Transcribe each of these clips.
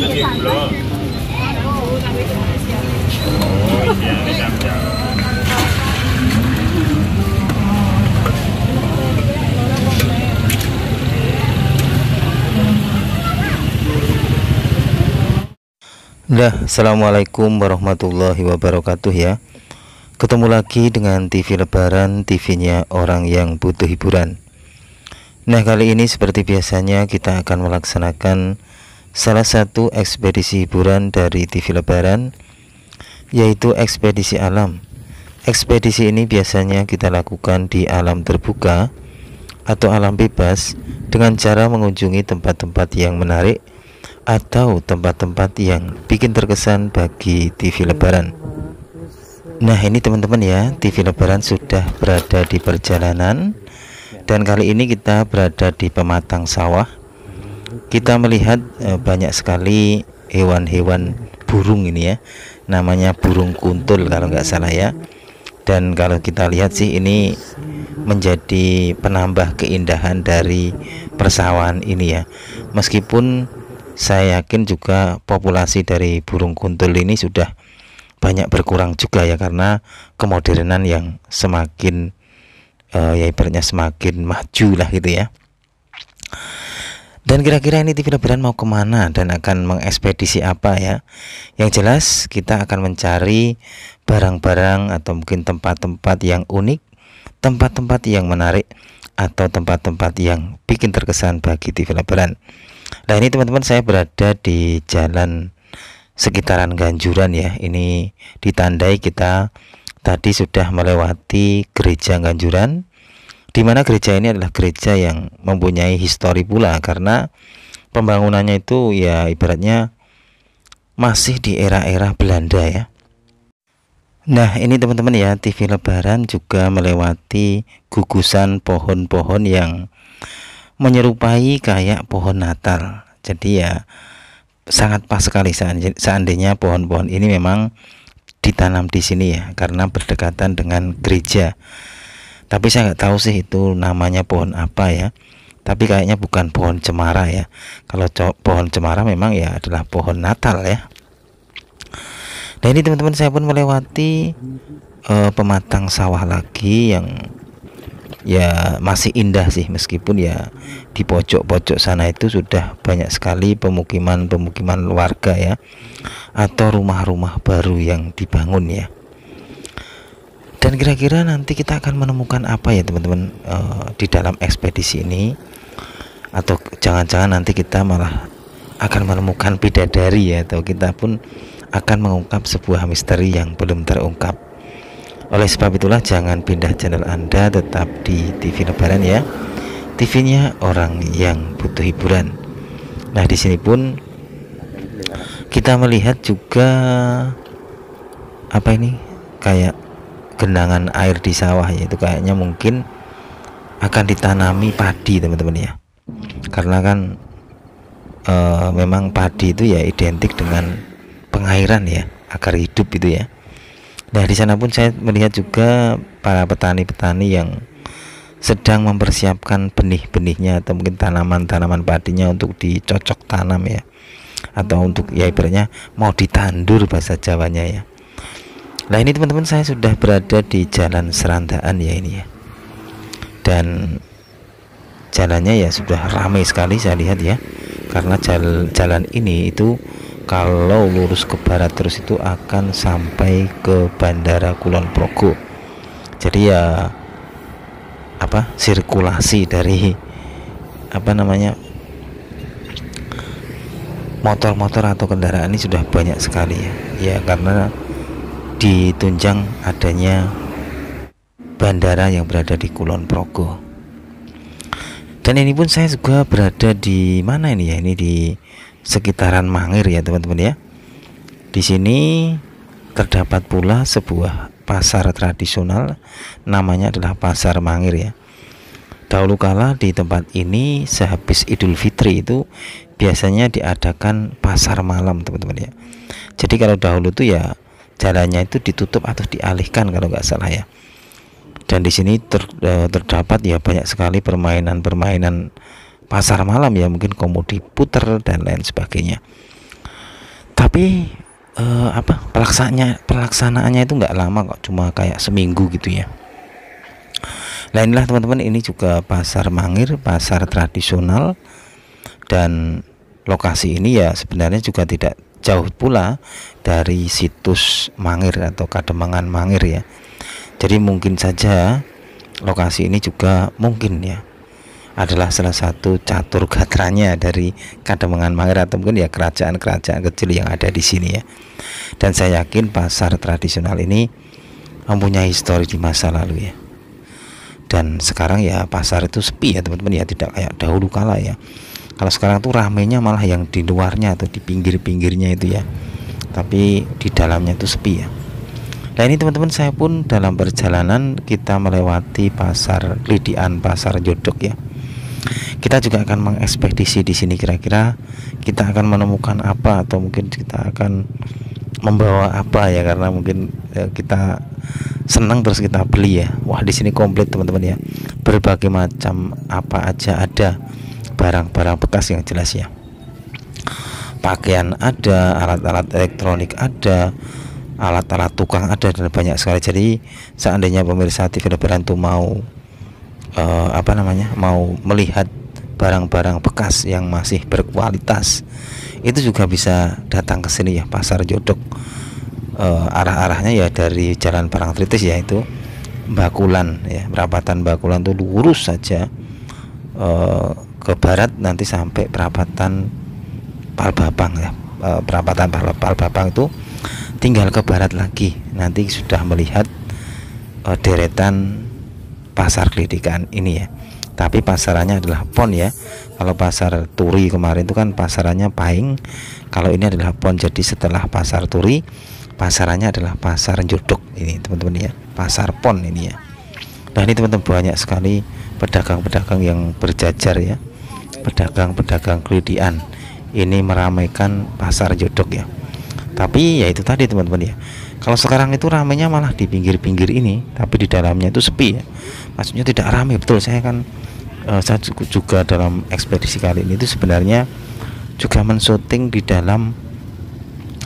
Assalamualaikum warahmatullahi wabarakatuh ya. Ketemu lagi dengan TV Lebaran, TV-nya orang yang butuh hiburan. Nah, kali ini seperti biasanya kita akan melaksanakan salah satu ekspedisi hiburan dari TV Lebaran, yaitu ekspedisi alam. Ekspedisi ini biasanya kita lakukan di alam terbuka atau alam bebas dengan cara mengunjungi tempat-tempat yang menarik atau tempat-tempat yang bikin terkesan bagi TV Lebaran. Nah, ini teman-teman ya, TV Lebaran sudah berada di perjalanan, dan kali ini kita berada di pematang sawah. Kita melihat banyak sekali hewan-hewan burung ini ya, namanya burung kuntul kalau nggak salah ya. Dan kalau kita lihat sih ini menjadi penambah keindahan dari persawahan ini ya. Meskipun saya yakin juga populasi dari burung kuntul ini sudah banyak berkurang juga ya, karena kemodernan yang semakin ya ibaratnya semakin maju lah gitu ya. Dan kira-kira ini TV Lebaran mau kemana dan akan mengekspedisi apa ya? Yang jelas kita akan mencari barang-barang atau mungkin tempat-tempat yang unik, tempat-tempat yang menarik, atau tempat-tempat yang bikin terkesan bagi TV Lebaran. Nah, ini teman-teman saya berada di jalan sekitaran Ganjuran ya. Ini ditandai kita tadi sudah melewati gereja Ganjuran, di mana gereja ini adalah gereja yang mempunyai histori pula, karena pembangunannya itu ya ibaratnya masih di era-era Belanda ya. Nah, ini teman-teman ya, TV Lebaran juga melewati gugusan pohon-pohon yang menyerupai kayak pohon Natal. Jadi ya sangat pas sekali seandainya pohon-pohon ini memang ditanam di sini ya, karena berdekatan dengan gereja. Tapi saya nggak tahu sih itu namanya pohon apa ya. Tapi kayaknya bukan pohon cemara ya. Kalau pohon cemara memang ya adalah pohon Natal ya. Nah, ini teman-teman saya pun melewati pematang sawah lagi yang ya masih indah sih, meskipun ya di pojok-pojok sana itu sudah banyak sekali pemukiman-pemukiman warga ya, atau rumah-rumah baru yang dibangun ya. Dan kira-kira nanti kita akan menemukan apa ya teman-teman di dalam ekspedisi ini, atau jangan-jangan nanti kita malah akan menemukan bidadari ya, atau kita pun akan mengungkap sebuah misteri yang belum terungkap. Oleh sebab itulah jangan pindah channel Anda, tetap di TV Lebaran ya, TV-nya orang yang butuh hiburan. Nah, di sini pun kita melihat juga apa ini, kayak genangan air di sawah ya. Itu kayaknya mungkin akan ditanami padi teman-teman ya, karena kan memang padi itu ya identik dengan pengairan ya, agar hidup itu ya. Nah, di sana pun saya melihat juga para petani-petani yang sedang mempersiapkan benih-benihnya atau mungkin tanaman-tanaman padinya untuk dicocok tanam ya, atau untuk ya ibaratnya mau ditandur bahasa Jawanya ya. Nah, ini teman-teman saya sudah berada di jalan Serandaan ya ini ya. Dan jalannya ya sudah ramai sekali saya lihat ya, karena jalan ini itu kalau lurus ke barat terus itu akan sampai ke Bandara Kulon Progo. Jadi ya sirkulasi dari motor-motor atau kendaraan ini sudah banyak sekali ya. Ya, karena ditunjang adanya bandara yang berada di Kulon Progo. Dan ini pun saya juga berada di mana ini ya? Ini di sekitaran Mangir ya teman-teman ya. Di sini terdapat pula sebuah pasar tradisional, namanya adalah Pasar Mangir ya. Dahulu kala di tempat ini sehabis Idul Fitri itu biasanya diadakan pasar malam teman-teman ya. Jadi kalau dahulu tuh ya jalannya itu ditutup atau dialihkan kalau nggak salah ya. Dan di sini terdapat ya banyak sekali permainan-permainan pasar malam ya, mungkin komodi puter dan lain sebagainya. Tapi pelaksanaannya itu nggak lama kok, cuma kayak seminggu gitu ya. Nah inilah teman-teman, ini juga pasar Mangir, pasar tradisional, dan lokasi ini ya sebenarnya juga tidak jauh pula dari situs Mangir atau Kademangan Mangir ya. Jadi mungkin saja lokasi ini juga mungkin ya adalah salah satu catur gatranya dari Kademangan Mangir, atau mungkin ya kerajaan-kerajaan kecil yang ada di sini ya. Dan saya yakin pasar tradisional ini mempunyai histori di masa lalu ya. Dan sekarang ya pasar itu sepi ya teman-teman ya, tidak kayak dahulu kala ya. Kalau sekarang tuh ramenya malah yang di luarnya atau di pinggir-pinggirnya itu ya, tapi di dalamnya itu sepi ya. Nah ini teman-teman, saya pun dalam perjalanan kita melewati pasar Klidian, pasar Jodok ya. Kita juga akan mengekspedisi di sini, kira-kira kita akan menemukan apa, atau mungkin kita akan membawa apa ya, karena mungkin kita senang terus kita beli ya. Wah di sini komplit teman-teman ya, berbagai macam apa aja ada, barang-barang bekas yang jelas ya, pakaian ada, alat-alat elektronik ada, alat-alat tukang ada, dan banyak sekali. Jadi seandainya pemirsa TV Lebaran tuh mau mau melihat barang-barang bekas yang masih berkualitas, itu juga bisa datang ke sini ya, pasar Jodok. Arah-arahnya ya dari Jalan Parangtritis, yaitu Bakulan ya, perapatan Bakulan tuh lurus saja ke barat, nanti sampai perapatan Palbabang ya. Perapatan Palbabang itu tinggal ke barat lagi, nanti sudah melihat deretan pasar Klidikan ini ya. Tapi pasarannya adalah pon ya. Kalau pasar Turi kemarin itu kan pasarannya Pahing, kalau ini adalah pon. Jadi setelah pasar Turi, pasarannya adalah pasar Jodok ini teman-teman ya, pasar pon ini ya. Nah ini teman-teman, banyak sekali pedagang-pedagang yang berjajar ya, pedagang-pedagang Klidian ini meramaikan pasar Jodok ya. Tapi ya itu tadi teman-teman ya, kalau sekarang itu ramainya malah di pinggir-pinggir ini, tapi di dalamnya itu sepi ya. Maksudnya tidak ramai betul. Saya kan saya juga dalam ekspedisi kali ini itu sebenarnya juga mensyuting di dalam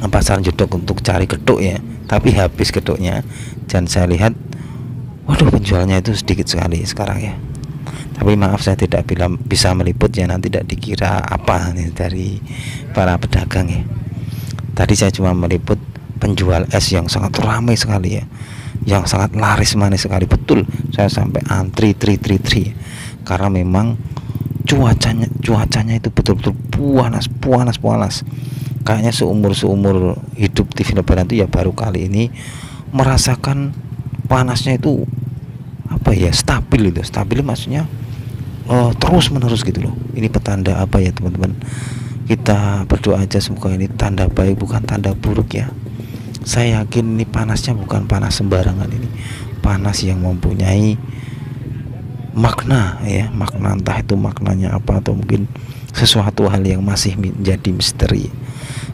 pasar Jodok untuk cari geduk ya, tapi habis geduknya, dan saya lihat waduh penjualnya itu sedikit sekali sekarang ya. Tapi maaf saya tidak bisa meliput ya, nanti tidak dikira apa nih dari para pedagang ya. Tadi saya cuma meliput penjual es yang sangat ramai sekali ya, yang sangat laris manis sekali. Betul, saya sampai antri tri karena memang cuacanya itu betul-betul panas. Kayaknya seumur hidup TV Lebaran itu ya baru kali ini merasakan panasnya itu stabil itu. Stabil maksudnya terus menerus gitu loh. Ini petanda apa ya teman-teman? Kita berdoa aja semoga ini tanda baik, bukan tanda buruk ya. Saya yakin ini panasnya bukan panas sembarangan, ini panas yang mempunyai makna ya, makna, entah itu maknanya apa, atau mungkin sesuatu hal yang masih menjadi misteri.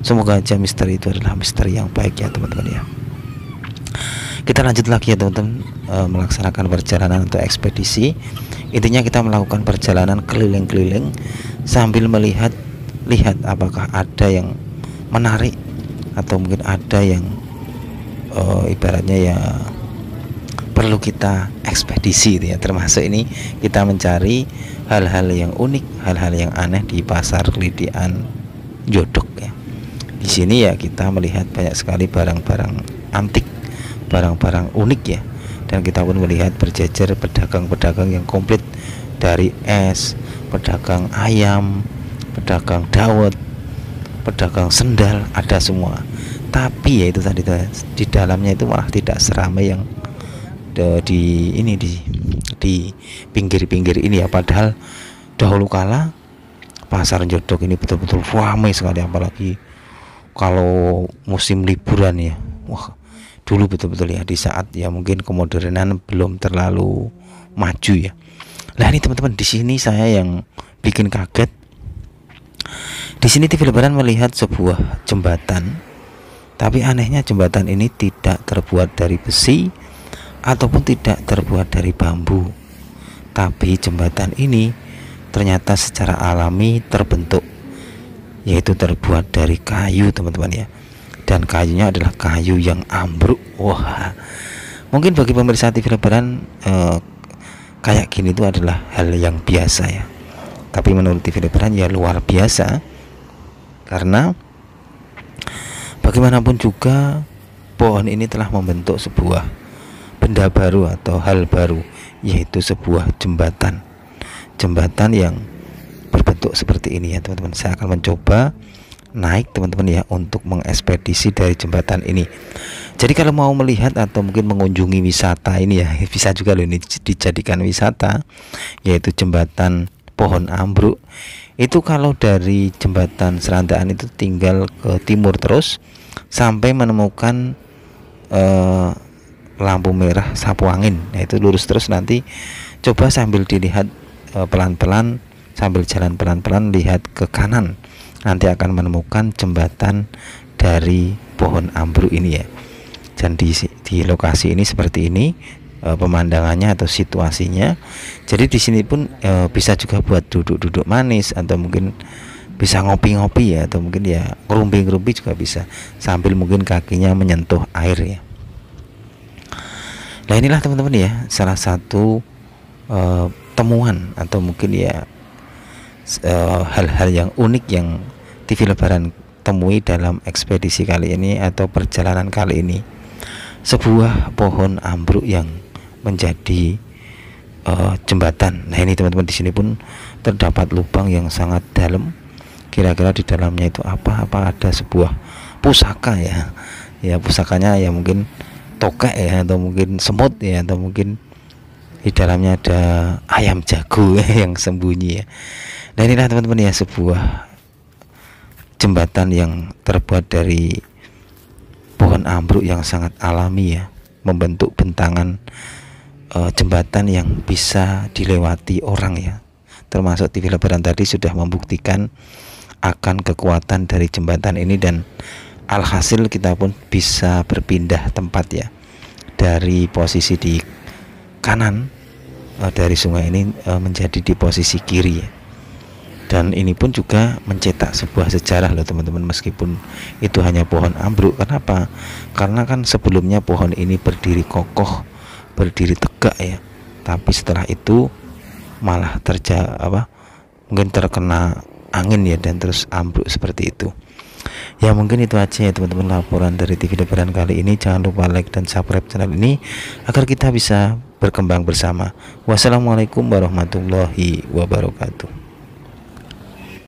Semoga aja misteri itu adalah misteri yang baik ya teman-teman ya. Kita lanjut lagi ya teman-teman, melaksanakan perjalanan atau ekspedisi. Intinya kita melakukan perjalanan keliling-keliling sambil lihat apakah ada yang menarik, atau mungkin ada yang ibaratnya ya perlu kita ekspedisi gitu ya. Termasuk ini kita mencari hal-hal yang unik, hal-hal yang aneh di pasar Klidian Jodok ya. Di sini ya kita melihat banyak sekali barang-barang antik, barang-barang unik ya, dan kita pun melihat berjejer pedagang-pedagang yang komplit, dari es, pedagang ayam, pedagang dawet, pedagang sendal, ada semua. Tapi ya itu tadi, di dalamnya itu malah tidak seramai yang di pinggir-pinggir ini ya. Padahal dahulu kala pasar Jodok ini betul-betul ramai sekali, apalagi kalau musim liburan ya. Wah, dulu betul-betul ya, di saat ya mungkin kemodernan belum terlalu maju ya. Nah ini teman-teman, di sini saya yang bikin kaget. Di sini TV Lebaran melihat sebuah jembatan, tapi anehnya jembatan ini tidak terbuat dari besi ataupun tidak terbuat dari bambu, tapi jembatan ini ternyata secara alami terbentuk, yaitu terbuat dari kayu teman-teman ya, dan kayunya adalah kayu yang ambruk. Wah, mungkin bagi pemirsa TV Lebaran kayak gini itu adalah hal yang biasa ya, tapi menurut TV Lebaran ya luar biasa, karena bagaimanapun juga pohon ini telah membentuk sebuah benda baru atau hal baru, yaitu sebuah jembatan yang berbentuk seperti ini ya teman-teman. Saya akan mencoba naik teman-teman ya untuk mengekspedisi dari jembatan ini. Jadi kalau mau melihat atau mungkin mengunjungi wisata ini ya, bisa juga loh ini dijadikan wisata, yaitu jembatan pohon ambruk. Itu kalau dari jembatan Serandaan itu tinggal ke timur terus sampai menemukan lampu merah sapu angin. Nah, itu lurus terus, nanti coba sambil dilihat pelan-pelan, sambil jalan pelan-pelan lihat ke kanan, nanti akan menemukan jembatan dari pohon ambruk ini ya. Dan di lokasi ini seperti ini pemandangannya atau situasinya. Jadi di sini pun bisa juga buat duduk-duduk manis, atau mungkin bisa ngopi-ngopi ya, atau mungkin ya ngerumpi-ngerumpi juga bisa, sambil mungkin kakinya menyentuh air ya. Nah, inilah teman-teman ya salah satu temuan atau mungkin ya hal-hal yang unik yang TV Lebaran temui dalam ekspedisi kali ini atau perjalanan kali ini. Sebuah pohon ambruk yang menjadi jembatan. Nah, ini teman-teman, di sini pun terdapat lubang yang sangat dalam. Kira-kira di dalamnya itu apa ada sebuah pusaka ya. Ya, pusakanya ya mungkin tokek ya, atau mungkin semut ya, atau mungkin di dalamnya ada ayam jago yang sembunyi ya. Nah, inilah teman-teman ya sebuah jembatan yang terbuat dari pohon ambruk yang sangat alami ya, membentuk bentangan jembatan yang bisa dilewati orang ya. Termasuk TV Lebaran tadi sudah membuktikan akan kekuatan dari jembatan ini, dan alhasil kita pun bisa berpindah tempat ya, dari posisi di kanan dari sungai ini menjadi di posisi kiri ya. Dan ini pun juga mencetak sebuah sejarah loh teman-teman, meskipun itu hanya pohon ambruk. Kenapa? Karena kan sebelumnya pohon ini berdiri kokoh, berdiri tegak ya, tapi setelah itu malah mungkin terkena angin ya, dan terus ambruk seperti itu ya. Mungkin itu aja ya teman-teman laporan dari TV Lebaran kali ini. Jangan lupa like dan subscribe channel ini agar kita bisa berkembang bersama. Wassalamualaikum warahmatullahi wabarakatuh.